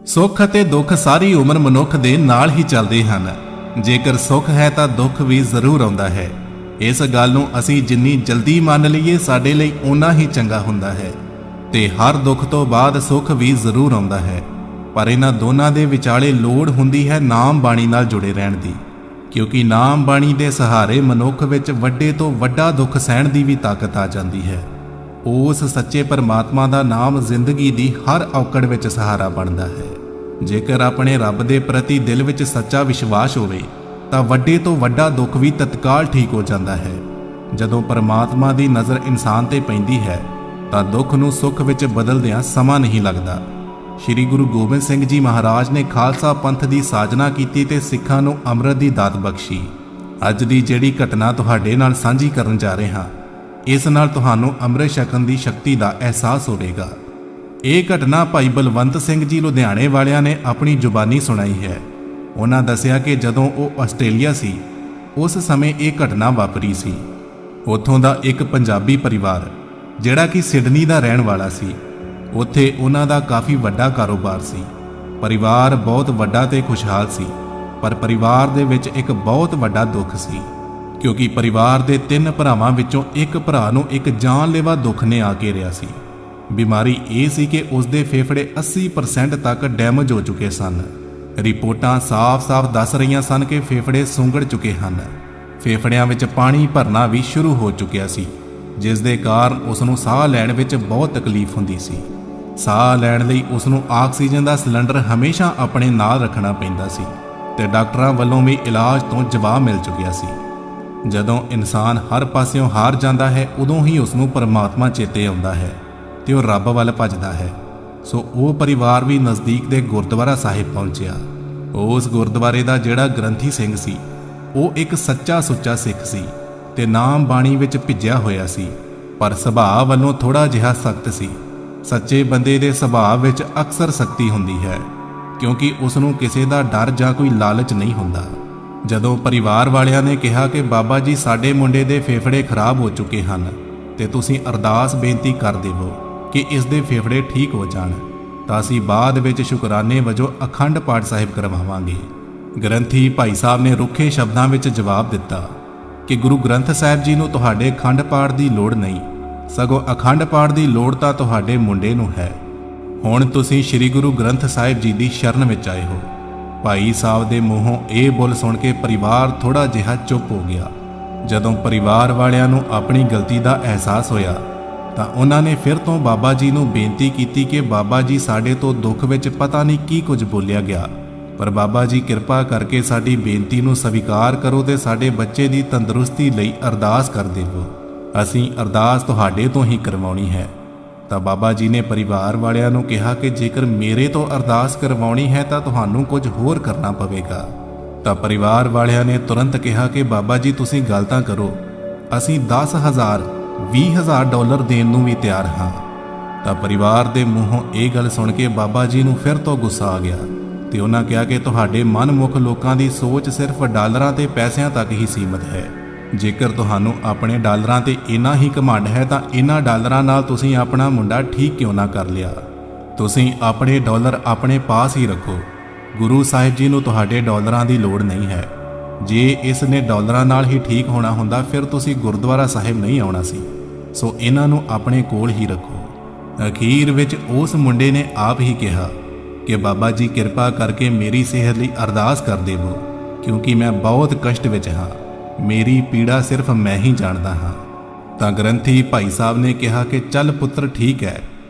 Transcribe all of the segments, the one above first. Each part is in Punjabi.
ਸੁੱਖ ਅਤੇ ਦੁੱਖ ਸਾਰੀ ਉਮਰ ਮਨੁੱਖ ਦੇ ਨਾਲ ਹੀ ਚੱਲਦੇ ਹਨ। ਜੇਕਰ ਸੁੱਖ ਹੈ ਤਾਂ ਦੁੱਖ ਵੀ ਜ਼ਰੂਰ ਆਉਂਦਾ ਹੈ। ਇਸ ਗੱਲ ਨੂੰ ਅਸੀਂ ਜਿੰਨੀ ਜਲਦੀ ਮੰਨ ਲਈਏ ਸਾਡੇ ਲਈ ਓਨਾ ਹੀ ਚੰਗਾ ਹੁੰਦਾ ਹੈ। ਤੇ ਹਰ ਦੁੱਖ ਤੋਂ ਬਾਅਦ ਸੁੱਖ ਵੀ ਜ਼ਰੂਰ ਆਉਂਦਾ ਹੈ, ਪਰ ਇਹਨਾਂ ਦੋਨਾਂ ਦੇ ਵਿਚਾਲੇ ਲੋੜ ਹੁੰਦੀ ਹੈ ਨਾਮ ਬਾਣੀ ਨਾਲ ਜੁੜੇ ਰਹਿਣ ਦੀ, ਕਿਉਂਕਿ ਨਾਮ ਬਾਣੀ ਦੇ ਸਹਾਰੇ ਮਨੁੱਖ ਵਿੱਚ ਵੱਡੇ ਤੋਂ ਵੱਡਾ ਦੁੱਖ ਸਹਿਣ ਦੀ ਵੀ ਤਾਕਤ ਆ ਜਾਂਦੀ ਹੈ। ਉਸ ਸੱਚੇ ਪਰਮਾਤਮਾ ਦਾ ਨਾਮ ਜ਼ਿੰਦਗੀ ਦੀ ਹਰ ਔਕੜ ਵਿੱਚ ਸਹਾਰਾ ਬਣਦਾ ਹੈ। ਜੇਕਰ ਆਪਣੇ ਰੱਬ ਦੇ ਪ੍ਰਤੀ ਦਿਲ ਵਿੱਚ ਸੱਚਾ ਵਿਸ਼ਵਾਸ ਹੋਵੇ ਤਾਂ ਵੱਡੇ ਤੋਂ ਵੱਡਾ ਦੁੱਖ ਵੀ ਤਤਕਾਲ ਠੀਕ ਹੋ ਜਾਂਦਾ ਹੈ। ਜਦੋਂ ਪਰਮਾਤਮਾ ਦੀ ਨਜ਼ਰ ਇਨਸਾਨ ਤੇ ਪੈਂਦੀ ਹੈ ਤਾਂ ਦੁੱਖ ਨੂੰ ਸੁੱਖ ਵਿੱਚ ਬਦਲਦਿਆਂ ਸਮਾਂ ਨਹੀਂ ਲੱਗਦਾ। ਸ਼੍ਰੀ ਗੁਰੂ ਗੋਬਿੰਦ ਸਿੰਘ ਜੀ ਮਹਾਰਾਜ ਨੇ ਖਾਲਸਾ ਪੰਥ ਦੀ ਸਾਜਨਾ ਕੀਤੀ ਤੇ ਸਿੱਖਾਂ ਨੂੰ ਅੰਮ੍ਰਿਤ ਦੀ ਦਾਤ ਬਖਸ਼ੀ। ਅੱਜ ਦੀ ਜਿਹੜੀ ਘਟਨਾ ਤੁਹਾਡੇ ਨਾਲ ਸਾਂਝੀ ਕਰਨ ਜਾ ਰਹੇ ਹਾਂ, ਇਸ ਨਾਲ ਤੁਹਾਨੂੰ ਅੰਮ੍ਰਿਤ ਛਕਣ ਦੀ ਸ਼ਕਤੀ ਦਾ ਅਹਿਸਾਸ ਹੋਵੇਗਾ। ਇਹ ਘਟਨਾ ਭਾਈ ਬਲਵੰਤ ਸਿੰਘ ਜੀ ਲੁਧਿਆਣੇ ਵਾਲਿਆਂ ਨੇ ਆਪਣੀ ਜ਼ੁਬਾਨੀ ਸੁਣਾਈ ਹੈ। ਉਹਨਾਂ ਦੱਸਿਆ ਕਿ ਜਦੋਂ ਉਹ ਆਸਟ੍ਰੇਲੀਆ ਸੀ ਉਸ ਸਮੇਂ ਇਹ ਘਟਨਾ ਵਾਪਰੀ ਸੀ। ਉੱਥੋਂ ਦਾ ਇੱਕ ਪੰਜਾਬੀ ਪਰਿਵਾਰ ਜਿਹੜਾ ਕਿ ਸਿਡਨੀ ਦਾ ਰਹਿਣ ਵਾਲਾ ਸੀ, ਉੱਥੇ ਉਹਨਾਂ ਦਾ ਕਾਫੀ ਵੱਡਾ ਕਾਰੋਬਾਰ ਸੀ। ਪਰਿਵਾਰ ਬਹੁਤ ਵੱਡਾ ਤੇ ਖੁਸ਼ਹਾਲ ਸੀ, ਪਰ ਪਰਿਵਾਰ ਦੇ ਵਿੱਚ ਇੱਕ ਬਹੁਤ ਵੱਡਾ ਦੁੱਖ ਸੀ, ਕਿਉਂਕਿ ਪਰਿਵਾਰ ਦੇ 3 ਭਰਾਵਾਂ ਵਿੱਚੋਂ ਇੱਕ ਭਰਾ ਨੂੰ ਇੱਕ ਜਾਨਲੇਵਾ ਦੁੱਖ ਨੇ ਆ ਘੇਰਿਆ ਸੀ। ਬਿਮਾਰੀ ਇਹ ਸੀ ਕਿ ਉਸ ਦੇ ਫੇਫੜੇ 80% ਤੱਕ ਡੈਮੇਜ ਹੋ ਚੁੱਕੇ ਸਨ। ਰਿਪੋਰਟਾਂ ਸਾਫ਼-ਸਾਫ਼ ਦੱਸ ਰਹੀਆਂ ਸਨ ਕਿ ਫੇਫੜੇ ਸੁੰਗੜ ਚੁੱਕੇ ਹਨ। ਫੇਫੜਿਆਂ ਵਿੱਚ ਪਾਣੀ ਭਰਨਾ ਵੀ ਸ਼ੁਰੂ ਹੋ ਚੁੱਕਿਆ ਸੀ, ਜਿਸ ਦੇ ਕਾਰਨ ਉਸ ਨੂੰ ਸਾਹ ਲੈਣ ਵਿੱਚ ਬਹੁਤ ਤਕਲੀਫ ਹੁੰਦੀ ਸੀ। ਸਾਹ ਲੈਣ ਲਈ ਉਸ ਨੂੰ ਆਕਸੀਜਨ ਦਾ ਸਿਲੰਡਰ ਹਮੇਸ਼ਾ ਆਪਣੇ ਨਾਲ ਰੱਖਣਾ ਪੈਂਦਾ ਸੀ ਤੇ ਡਾਕਟਰਾਂ ਵੱਲੋਂ ਵੀ ਇਲਾਜ ਤੋਂ ਜਵਾਬ ਮਿਲ ਚੁੱਕਿਆ ਸੀ। ਜਦੋਂ ਇਨਸਾਨ ਹਰ ਪਾਸਿਓਂ ਹਾਰ ਜਾਂਦਾ ਹੈ, ਉਦੋਂ ਹੀ ਉਸ ਨੂੰ ਪਰਮਾਤਮਾ ਚੇਤੇ ਆਉਂਦਾ ਹੈ ਤੇ ਉਹ ਰੱਬ ਵੱਲ ਭੱਜਦਾ ਹੈ। ਸੋ ਉਹ ਪਰਿਵਾਰ ਵੀ ਨਜ਼ਦੀਕ ਦੇ ਗੁਰਦੁਆਰਾ ਸਾਹਿਬ ਪਹੁੰਚਿਆ। ਉਸ ਗੁਰਦੁਆਰੇ ਦਾ ਜਿਹੜਾ ਗ੍ਰੰਥੀ ਸਿੰਘ ਸੀ, ਉਹ ਇੱਕ ਸੱਚਾ ਸੁੱਚਾ ਸਿੱਖ ਸੀ ਤੇ ਨਾਮ ਬਾਣੀ ਵਿੱਚ ਭਿੱਜਿਆ ਹੋਇਆ ਸੀ, ਪਰ ਸੁਭਾਅ ਵੱਲੋਂ ਥੋੜਾ ਜਿਹਾ ਸਖਤ ਸੀ। ਸੱਚੇ ਬੰਦੇ ਦੇ ਸੁਭਾਅ ਵਿੱਚ ਅਕਸਰ ਸਖਤੀ ਹੁੰਦੀ ਹੈ, ਕਿਉਂਕਿ ਉਸ ਨੂੰ ਕਿਸੇ ਦਾ ਡਰ ਜਾਂ ਕੋਈ ਲਾਲਚ ਨਹੀਂ ਹੁੰਦਾ। ਜਦੋਂ ਪਰਿਵਾਰ ਵਾਲਿਆਂ ਨੇ ਕਿਹਾ ਕਿ ਬਾਬਾ ਜੀ ਸਾਡੇ ਮੁੰਡੇ ਦੇ ਫੇਫੜੇ ਖਰਾਬ ਹੋ ਚੁੱਕੇ ਹਨ ਤੇ ਤੁਸੀਂ ਅਰਦਾਸ ਬੇਨਤੀ ਕਰ ਦੇਵੋ ਕਿ ਇਸ ਦੇ ਫੇਫੜੇ ਠੀਕ ਹੋ ਜਾਣ, ਤਾਂ ਅਸੀਂ ਬਾਅਦ ਵਿੱਚ ਸ਼ੁਕਰਾਨੇ ਵਜੋਂ ਅਖੰਡ ਪਾਠ ਸਾਹਿਬ ਕਰਵਾਵਾਂਗੇ। ਗ੍ਰੰਥੀ ਭਾਈ ਸਾਹਿਬ ਨੇ ਰੁੱਖੇ ਸ਼ਬਦਾਂ ਵਿੱਚ ਜਵਾਬ ਦਿੱਤਾ ਕਿ ਗੁਰੂ ਗ੍ਰੰਥ ਸਾਹਿਬ ਜੀ ਨੂੰ ਤੁਹਾਡੇ ਅਖੰਡ ਪਾਠ ਦੀ ਲੋੜ ਨਹੀਂ, ਸਗੋਂ ਅਖੰਡ ਪਾਠ ਦੀ ਲੋੜ ਤਾਂ ਤੁਹਾਡੇ ਮੁੰਡੇ ਨੂੰ ਹੈ। ਹੁਣ ਤੁਸੀਂ ਸ੍ਰੀ ਗੁਰੂ ਗ੍ਰੰਥ ਸਾਹਿਬ ਜੀ ਦੀ ਸ਼ਰਨ ਵਿੱਚ ਆਏ ਹੋ। ਭਾਈ ਸਾਹਿਬ ਦੇ ਮੂੰਹੋਂ ਇਹ ਬੋਲ ਸੁਣ ਕੇ ਪਰਿਵਾਰ ਥੋੜਾ ਜਿਹਾ ਚੁੱਪ ਹੋ ਗਿਆ। ਜਦੋਂ ਪਰਿਵਾਰ ਵਾਲਿਆਂ ਨੂੰ ਆਪਣੀ ਗਲਤੀ ਦਾ ਅਹਿਸਾਸ ਹੋਇਆ ਤਾਂ ਉਹਨਾਂ ਨੇ ਫਿਰ ਤੋਂ ਬਾਬਾ ਜੀ ਨੂੰ ਬੇਨਤੀ ਕੀਤੀ ਕਿ ਬਾਬਾ ਜੀ ਸਾਡੇ ਤੋਂ ਦੁੱਖ ਵਿੱਚ ਪਤਾ ਨਹੀਂ ਕੀ ਕੁਝ ਬੋਲਿਆ ਗਿਆ, ਪਰ ਬਾਬਾ ਜੀ ਕਿਰਪਾ ਕਰਕੇ ਸਾਡੀ ਬੇਨਤੀ ਨੂੰ ਸਵੀਕਾਰ ਕਰੋ ਤੇ ਸਾਡੇ ਬੱਚੇ ਦੀ ਤੰਦਰੁਸਤੀ ਲਈ ਅਰਦਾਸ ਕਰ ਦੇਵੋ। ਅਸੀਂ ਅਰਦਾਸ ਤੁਹਾਡੇ ਤੋਂ ਹੀ ਕਰਵਾਉਣੀ ਹੈ। ਤਾਂ ਬਾਬਾ ਜੀ ਨੇ ਪਰਿਵਾਰ ਵਾਲਿਆਂ ਨੂੰ ਕਿਹਾ ਕਿ ਜੇਕਰ ਮੇਰੇ ਤੋਂ ਅਰਦਾਸ ਕਰਵਾਉਣੀ ਹੈ ਤਾਂ ਤੁਹਾਨੂੰ ਕੁਝ ਹੋਰ ਕਰਨਾ ਪਵੇਗਾ। ਤਾਂ ਪਰਿਵਾਰ ਵਾਲਿਆਂ ਨੇ ਤੁਰੰਤ ਕਿਹਾ ਕਿ ਬਾਬਾ ਜੀ ਤੁਸੀਂ ਗੱਲ ਤਾਂ ਕਰੋ, ਅਸੀਂ 10,000 20,000 ਡਾਲਰ ਦੇਣ ਨੂੰ ਵੀ ਤਿਆਰ ਹਾਂ। ਤਾਂ ਪਰਿਵਾਰ ਦੇ ਮੂੰਹੋਂ ਇਹ ਗੱਲ ਸੁਣ ਕੇ ਬਾਬਾ ਜੀ ਨੂੰ ਫਿਰ ਤੋਂ ਗੁੱਸਾ ਆ ਗਿਆ ਤੇ ਉਹਨਾਂ ਕਿਹਾ ਕਿ ਤੁਹਾਡੇ ਮਨਮੁਖ ਲੋਕਾਂ ਦੀ ਸੋਚ ਸਿਰਫ ਡਾਲਰਾਂ ਤੇ ਪੈਸਿਆਂ ਤੱਕ ਹੀ ਸੀਮਤ ਹੈ। ਜੇਕਰ ਤੁਹਾਨੂੰ ਆਪਣੇ ਡਾਲਰਾਂ ਤੇ ਇੰਨਾ ਹੀ ਘਮੰਡ ਹੈ ਤਾਂ ਇਹਨਾਂ ਡਾਲਰਾਂ ਨਾਲ ਤੁਸੀਂ ਆਪਣਾ ਮੁੰਡਾ ਠੀਕ ਕਿਉਂ ਨਾ ਕਰ ਲਿਆ। ਤੁਸੀਂ ਆਪਣੇ ਡਾਲਰ ਆਪਣੇ ਪਾਸ ਹੀ ਰੱਖੋ। ਗੁਰੂ ਸਾਹਿਬ ਜੀ ਨੂੰ ਤੁਹਾਡੇ ਡਾਲਰਾਂ ਦੀ ਲੋੜ ਨਹੀਂ ਹੈ। ਜੇ ਇਸ ਨੇ ਡਾਲਰਾਂ ਨਾਲ ਹੀ ਠੀਕ ਹੋਣਾ ਹੁੰਦਾ ਫਿਰ ਤੁਸੀਂ ਗੁਰਦੁਆਰਾ ਸਾਹਿਬ ਨਹੀਂ ਆਉਣਾ ਸੀ। ਸੋ ਇਹਨਾਂ ਨੂੰ ਆਪਣੇ ਕੋਲ ਹੀ ਰੱਖੋ। ਅਖੀਰ ਵਿੱਚ ਉਸ ਮੁੰਡੇ ਨੇ ਆਪ ਹੀ ਕਿਹਾ ਕਿ ਬਾਬਾ ਜੀ ਕਿਰਪਾ ਕਰਕੇ ਮੇਰੀ ਸਿਹਤ ਲਈ ਅਰਦਾਸ ਕਰ ਦੇਵੋ, ਕਿਉਂਕਿ ਮੈਂ ਬਹੁਤ ਕਸ਼ਟ ਵਿੱਚ ਹਾਂ। ਮੇਰੀ ਪੀੜਾ ਸਿਰਫ ਮੈਂ ਹੀ ਜਾਣਦਾ ਹਾਂ। ਤਾਂ ਗ੍ਰੰਥੀ ਭਾਈ ਸਾਹਿਬ ਨੇ ਕਿਹਾ ਕਿ ਚੱਲ ਪੁੱਤਰ ਠੀਕ ਹੈ,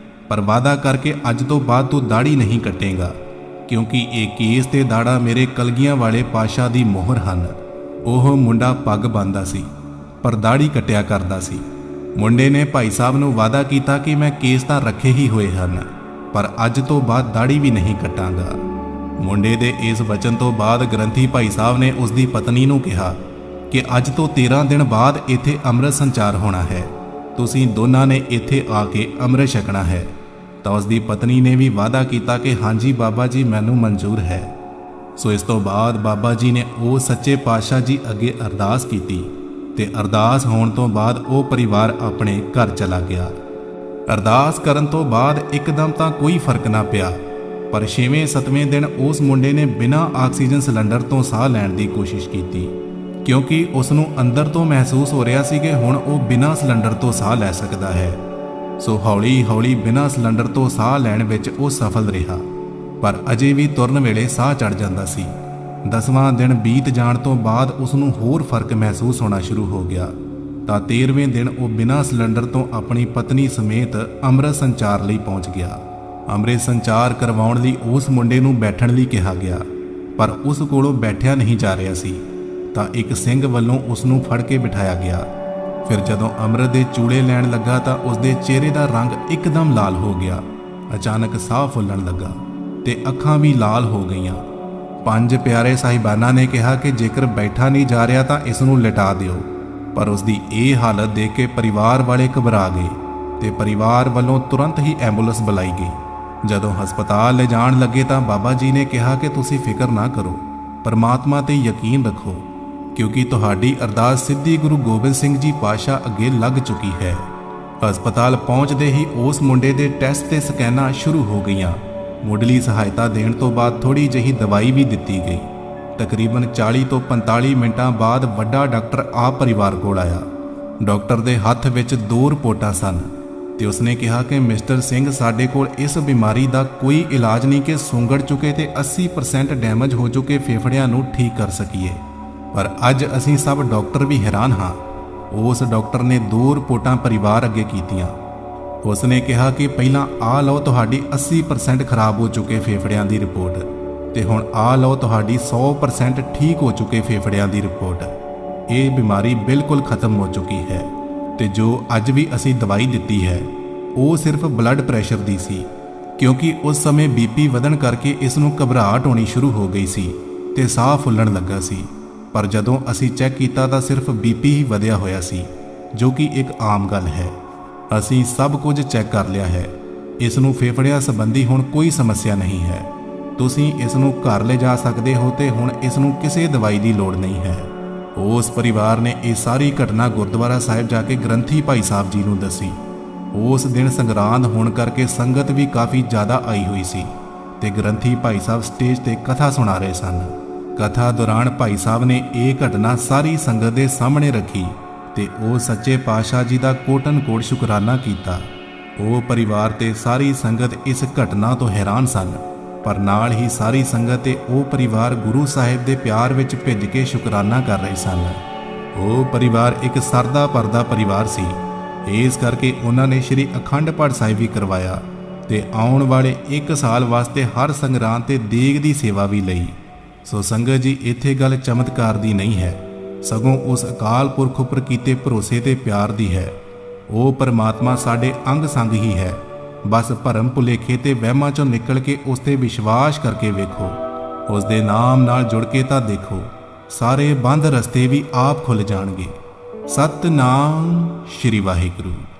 ਪਰ ਵਾਅਦਾ ਕਰਕੇ ਅੱਜ ਤੋਂ ਬਾਅਦ ਤੂੰ ਦਾੜੀ ਨਹੀਂ ਕੱਟੇਗਾ, ਕਿਉਂਕਿ ਇਹ ਕੇਸ ਤੇ ਦਾੜਾ ਮੇਰੇ ਕਲਗੀਆਂ ਵਾਲੇ ਪਾਸ਼ਾ ਦੀ ਮੋਹਰ ਹਨ। ਉਹ ਮੁੰਡਾ ਪੱਗ ਬੰਨ੍ਹਦਾ ਸੀ ਪਰ ਦਾੜੀ ਕੱਟਿਆ ਕਰਦਾ ਸੀ। ਮੁੰਡੇ ਨੇ ਭਾਈ ਸਾਹਿਬ ਨੂੰ ਵਾਅਦਾ ਕੀਤਾ ਕਿ ਮੈਂ ਕੇਸ ਤਾਂ ਰੱਖੇ ਹੀ ਹੋਏ ਹਨ, ਪਰ ਅੱਜ ਤੋਂ ਬਾਅਦ ਦਾੜੀ ਵੀ ਨਹੀਂ ਕੱਟਾਂਗਾ। ਮੁੰਡੇ ਦੇ ਇਸ ਵਚਨ ਤੋਂ ਬਾਅਦ ਗ੍ਰੰਥੀ ਭਾਈ ਸਾਹਿਬ ਨੇ ਉਸ ਦੀ ਪਤਨੀ ਨੂੰ ਕਿਹਾ ਕਿ ਅੱਜ ਤੋਂ 13 ਦਿਨ ਬਾਅਦ ਇੱਥੇ ਅੰਮ੍ਰਿਤ ਸੰਚਾਰ ਹੋਣਾ ਹੈ, ਤੁਸੀਂ ਦੋਨਾਂ ਨੇ ਇੱਥੇ ਆ ਕੇ ਅੰਮ੍ਰਿਤ ਛਕਣਾ ਹੈ। ਤਾਂ ਉਸ ਦੀ ਪਤਨੀ ਨੇ ਵੀ ਵਾਅਦਾ ਕੀਤਾ ਕਿ ਹਾਂਜੀ ਬਾਬਾ ਜੀ ਮੈਨੂੰ ਮਨਜ਼ੂਰ ਹੈ। ਸੋ ਇਸ ਤੋਂ ਬਾਅਦ ਬਾਬਾ ਜੀ ਨੇ ਉਹ ਸੱਚੇ ਪਾਤਸ਼ਾਹ ਜੀ ਅੱਗੇ ਅਰਦਾਸ ਕੀਤੀ ਤੇ ਅਰਦਾਸ ਹੋਣ ਤੋਂ ਬਾਅਦ ਉਹ ਪਰਿਵਾਰ ਆਪਣੇ ਘਰ ਚਲਾ ਗਿਆ। ਅਰਦਾਸ ਕਰਨ ਤੋਂ ਬਾਅਦ ਇੱਕਦਮ ਤਾਂ ਕੋਈ ਫਰਕ ਨਾ ਪਿਆ, ਪਰ 6ਵੇਂ-7ਵੇਂ ਦਿਨ ਉਸ ਮੁੰਡੇ ਨੇ ਬਿਨਾਂ ਆਕਸੀਜਨ ਸਿਲੰਡਰ ਤੋਂ ਸਾਹ ਲੈਣ ਦੀ ਕੋਸ਼ਿਸ਼ ਕੀਤੀ, ਕਿਉਂਕਿ ਉਸ ਨੂੰ ਅੰਦਰ ਤੋਂ ਮਹਿਸੂਸ ਹੋ ਰਿਹਾ ਸੀ ਕਿ ਹੁਣ ਉਹ ਬਿਨਾਂ ਸਿਲੰਡਰ ਤੋਂ ਸਾਹ ਲੈ ਸਕਦਾ ਹੈ। ਸੋ ਹੌਲੀ-ਹੌਲੀ ਬਿਨਾਂ ਸਿਲੰਡਰ ਤੋਂ ਸਾਹ ਲੈਣ ਵਿੱਚ ਉਹ ਸਫਲ ਰਿਹਾ, ਪਰ ਅਜੇ ਵੀ ਤੁਰਨ ਵੇਲੇ ਸਾਹ ਚੜ ਜਾਂਦਾ ਸੀ। 10ਵਾਂ ਦਿਨ ਬੀਤ ਜਾਣ ਤੋਂ ਬਾਅਦ ਉਸ ਨੂੰ ਹੋਰ ਫਰਕ ਮਹਿਸੂਸ ਹੋਣਾ ਸ਼ੁਰੂ ਹੋ ਗਿਆ ਤਾਂ 13ਵੇਂ ਦਿਨ ਉਹ ਬਿਨਾਂ ਸਿਲੰਡਰ ਤੋਂ ਆਪਣੀ ਪਤਨੀ ਸਮੇਤ ਅੰਮ੍ਰਿਤ ਸੰਚਾਰ ਲਈ ਪਹੁੰਚ ਗਿਆ। ਅੰਮ੍ਰਿਤ ਸੰਚਾਰ ਕਰਵਾਉਣ ਲਈ ਉਸ ਮੁੰਡੇ ਨੂੰ ਬੈਠਣ ਲਈ ਕਿਹਾ ਗਿਆ, ਪਰ ਉਸ ਕੋਲੋਂ ਬੈਠਿਆ ਨਹੀਂ ਜਾ ਰਿਹਾ ਸੀ ਤਾਂ ਇੱਕ ਸਿੰਘ ਵੱਲੋਂ ਉਸ ਨੂੰ ਫੜ ਕੇ ਬਿਠਾਇਆ ਗਿਆ। ਫਿਰ ਜਦੋਂ ਅੰਮ੍ਰਿਤ ਦੇ ਚੂੜੇ ਲੈਣ ਲੱਗਾ ਤਾਂ ਉਸ ਦੇ ਚਿਹਰੇ ਦਾ ਰੰਗ ਇੱਕਦਮ ਲਾਲ ਹੋ ਗਿਆ। ਅਚਾਨਕ ਸਾਹ ਫੁੱਲਣ ਲੱਗਾ ਤੇ ਅੱਖਾਂ ਵੀ ਲਾਲ ਹੋ ਗਈਆਂ। 5 ਪਿਆਰੇ ਸਾਹਿਬਾਨਾਂ ਨੇ ਕਿਹਾ ਕਿ ਜੇਕਰ ਬੈਠਾ ਨਹੀਂ ਜਾ ਰਿਹਾ ਤਾਂ ਇਸ ਨੂੰ ਲਿਟਾ ਦਿਓ, ਪਰ ਉਸ ਦੀ ਇਹ ਹਾਲਤ ਦੇਖ ਕੇ ਪਰਿਵਾਰ ਵਾਲੇ ਘਬਰਾ ਗਏ ਤੇ ਪਰਿਵਾਰ ਵੱਲੋਂ ਤੁਰੰਤ ਹੀ ਐਂਬੂਲੈਂਸ ਬੁਲਾਈ ਗਈ। ਜਦੋਂ ਹਸਪਤਾਲ ਲੈ ਜਾਣ ਲੱਗੇ ਤਾਂ ਬਾਬਾ ਜੀ ਨੇ ਕਿਹਾ ਕਿ ਤੁਸੀਂ ਫਿਕਰ ਨਾ ਕਰੋ, ਪਰਮਾਤਮਾ ਤੇ ਯਕੀਨ ਰੱਖੋ, ਕਿਉਂਕਿ ਤੁਹਾਡੀ ਅਰਦਾਸ ਸਿੱਧੀ ਗੁਰੂ ਗੋਬਿੰਦ ਸਿੰਘ ਜੀ ਪਾਤਸ਼ਾਹ ਅੱਗੇ ਲੱਗ ਚੁੱਕੀ ਹੈ। ਹਸਪਤਾਲ ਪਹੁੰਚਦੇ ਹੀ ਉਸ ਮੁੰਡੇ ਦੇ ਟੈਸਟ ਤੇ ਸਕੈਨਾਂ ਸ਼ੁਰੂ ਹੋ ਗਈਆਂ। ਮੁੱਢਲੀ ਸਹਾਇਤਾ ਦੇਣ ਤੋਂ ਬਾਅਦ ਥੋੜੀ ਜਿਹੀ ਦਵਾਈ ਵੀ ਦਿੱਤੀ ਗਈ। ਤਕਰੀਬਨ 40 ਤੋਂ 45 ਮਿੰਟਾਂ ਬਾਅਦ ਵੱਡਾ ਡਾਕਟਰ ਆਪ ਪਰਿਵਾਰ ਕੋਲ ਆਇਆ। ਡਾਕਟਰ ਦੇ ਹੱਥ ਵਿੱਚ 2 ਰਿਪੋਰਟਾਂ ਸਨ ਤੇ ਉਸਨੇ ਕਿਹਾ ਕਿ ਮਿਸਟਰ ਸਿੰਘ, ਸਾਡੇ ਕੋਲ ਇਸ ਬਿਮਾਰੀ ਦਾ ਕੋਈ ਇਲਾਜ ਨਹੀਂ ਕਿ ਸੁੰਗੜ ਚੁੱਕੇ ਤੇ 80% ਡੈਮੇਜ ਹੋ ਚੁੱਕੇ ਫੇਫੜਿਆਂ ਨੂੰ ਠੀਕ ਕਰ ਸਕੀਏ। ਪਰ ਅੱਜ ਅਸੀਂ ਸਭ ਡਾਕਟਰ ਵੀ ਹੈਰਾਨ ਹਾਂ। ਉਸ ਡਾਕਟਰ ਨੇ 2 ਰਿਪੋਰਟਾਂ ਪਰਿਵਾਰ ਅੱਗੇ ਕੀਤੀਆਂ। ਉਸਨੇ ਕਿਹਾ ਕਿ ਪਹਿਲਾਂ ਆਹ ਲਓ ਤੁਹਾਡੀ 80% ਖਰਾਬ ਹੋ ਚੁੱਕੇ ਫੇਫੜਿਆਂ ਦੀ ਰਿਪੋਰਟ ਤੇ ਹੁਣ ਆਹ ਲਓ ਤੁਹਾਡੀ 100% ਠੀਕ ਹੋ ਚੁੱਕੇ ਫੇਫੜਿਆਂ ਦੀ ਰਿਪੋਰਟ। ਇਹ ਬਿਮਾਰੀ ਬਿਲਕੁਲ ਖਤਮ ਹੋ ਚੁੱਕੀ ਹੈ ਤੇ ਜੋ ਅੱਜ ਵੀ ਅਸੀਂ ਦਵਾਈ ਦਿੱਤੀ ਹੈ ਉਹ ਸਿਰਫ ਬਲੱਡ ਪ੍ਰੈਸ਼ਰ ਦੀ ਸੀ, ਕਿਉਂਕਿ ਉਸ ਸਮੇਂ ਬੀਪੀ ਵਧਣ ਕਰਕੇ ਇਸ ਨੂੰ ਘਬਰਾਹਟ ਹੋਣੀ ਸ਼ੁਰੂ ਹੋ ਗਈ ਸੀ ਤੇ ਸਾਹ ਫੁੱਲਣ ਲੱਗਾ ਸੀ। ਪਰ ਜਦੋਂ ਅਸੀਂ ਚੈੱਕ ਕੀਤਾ ਤਾਂ ਸਿਰਫ ਬੀਪੀ ਹੀ ਵਧਿਆ ਹੋਇਆ ਸੀ, ਜੋ ਕਿ ਇੱਕ ਆਮ ਗੱਲ ਹੈ। ਅਸੀਂ ਸਭ ਕੁਝ ਚੈੱਕ ਕਰ ਲਿਆ ਹੈ। ਇਸ ਨੂੰ ਫੇਫੜਿਆਂ ਸੰਬੰਧੀ ਹੁਣ ਕੋਈ ਸਮੱਸਿਆ ਨਹੀਂ ਹੈ। ਤੁਸੀਂ ਇਸ ਨੂੰ ਘਰ ਲੈ ਜਾ ਸਕਦੇ ਹੋ ਤੇ ਹੁਣ ਇਸ ਨੂੰ ਕਿਸੇ ਦਵਾਈ ਦੀ ਲੋੜ ਨਹੀਂ ਹੈ। ਉਸ ਪਰਿਵਾਰ ਨੇ ਇਹ ਸਾਰੀ ਘਟਨਾ ਗੁਰਦੁਆਰਾ ਸਾਹਿਬ ਜਾ ਕੇ ਗ੍ਰੰਥੀ ਭਾਈ ਸਾਹਿਬ ਜੀ ਨੂੰ ਦੱਸੀ। ਉਸ ਦਿਨ ਸੰਗਰਾਂਦ ਹੋਣ ਕਰਕੇ ਸੰਗਤ ਵੀ ਕਾਫੀ ਜ਼ਿਆਦਾ ਆਈ ਹੋਈ ਸੀ ਤੇ ਗ੍ਰੰਥੀ ਭਾਈ ਸਾਹਿਬ ਸਟੇਜ ਤੇ ਕਥਾ ਸੁਣਾ ਰਹੇ ਸਨ। ਕਥਾ ਦੌਰਾਨ ਭਾਈ ਸਾਹਿਬ ਨੇ ਇਹ ਘਟਨਾ ਸਾਰੀ ਸੰਗਤ ਦੇ ਸਾਹਮਣੇ ਰੱਖੀ ਤੇ ਉਹ ਸੱਚੇ ਪਾਤਸ਼ਾਹ ਜੀ ਦਾ ਕੋਟਨ-ਕੋਟ ਸ਼ੁਕਰਾਨਾ ਕੀਤਾ। ਉਹ ਪਰਿਵਾਰ ਤੇ ਸਾਰੀ ਸੰਗਤ ਇਸ ਘਟਨਾ ਤੋਂ ਹੈਰਾਨ ਸਨ, ਪਰ ਨਾਲ ਹੀ ਸਾਰੀ ਸੰਗਤ ਤੇ ਉਹ ਪਰਿਵਾਰ ਗੁਰੂ ਸਾਹਿਬ ਦੇ ਪਿਆਰ ਵਿੱਚ ਭਿੱਜ ਕੇ ਸ਼ੁਕਰਾਨਾ ਕਰ ਰਹੇ ਸਨ। ਉਹ ਪਰਿਵਾਰ ਇੱਕ ਸਰਦਾ ਪਰਦਾ ਪਰਿਵਾਰ ਸੀ, ਇਸ ਕਰਕੇ ਉਹਨਾਂ ਨੇ ਸ਼੍ਰੀ ਅਖੰਡ ਪਾਠ ਸਾਹਿਬ ਵੀ ਕਰਵਾਇਆ ਤੇ ਆਉਣ ਵਾਲੇ 1 ਸਾਲ ਵਾਸਤੇ ਹਰ ਸੰਗਰਾਂਦ ਤੇ ਦੇਗ ਦੀ ਸੇਵਾ ਵੀ ਲਈ। ਸੋ ਸੰਗਤ ਜੀ, ਇੱਥੇ ਗੱਲ ਚਮਤਕਾਰ ਦੀ ਨਹੀਂ ਹੈ, ਸਗੋਂ ਉਸ ਅਕਾਲ ਪੁਰਖ ਉੱਪਰ ਕੀਤੇ ਭਰੋਸੇ ਤੇ ਪਿਆਰ ਦੀ ਹੈ। ਉਹ ਪਰਮਾਤਮਾ ਸਾਡੇ ਅੰਗ ਸੰਗ ਹੀ ਹੈ। ਬਸ ਭਰਮ ਭੁਲੇਖੇ ਤੇ ਵਹਿਮਾਂ ਚੋਂ ਨਿਕਲ ਕੇ ਉਸ ਤੇ ਵਿਸ਼ਵਾਸ ਕਰਕੇ ਵੇਖੋ, ਉਸ ਦੇ ਨਾਮ ਨਾਲ ਜੁੜ ਕੇ ਤਾਂ ਦੇਖੋ, ਸਾਰੇ ਬੰਦ ਰਸਤੇ ਵੀ ਆਪ ਖੁੱਲ ਜਾਣਗੇ। ਸਤਨਾਮ ਸ਼੍ਰੀ ਵਾਹਿਗੁਰੂ।